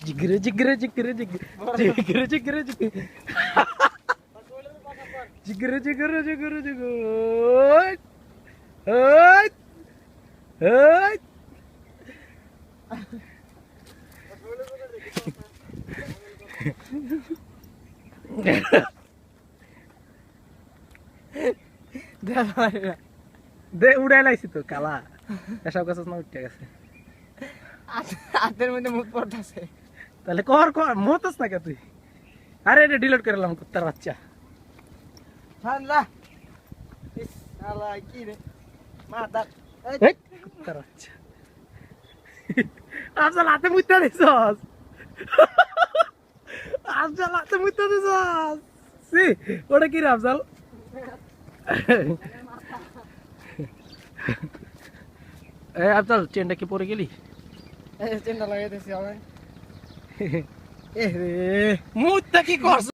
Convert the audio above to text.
জিগরে জিগরে জিগরে জিগরে জিগরে জিগরে জিগরে জিগরে জিগরে জিগরে জিগরে ওই ওই দে উড়াই লাইছি তো কালা এসব গাছ না উঠে গেছে হাতের মধ্যে মুখ পড়তেছে। তাহলে কর কর মতস না কে তুই আরে এটা ডিলিট করলাম কুত্তার বাচ্চা ঠান্ডা ইস শালা কি রে মাথা এই কুত্তার বাচ্চা আফজাল হাতে মুইতা দিছস আফজাল হাতে মুইতা দিছস সি ওটা কি রে আফজাল এ আফজাল চেনটা কি পরে গেলি এই চিন্তা লাগাইতেছি আমি এ রে মুইতা কি করছ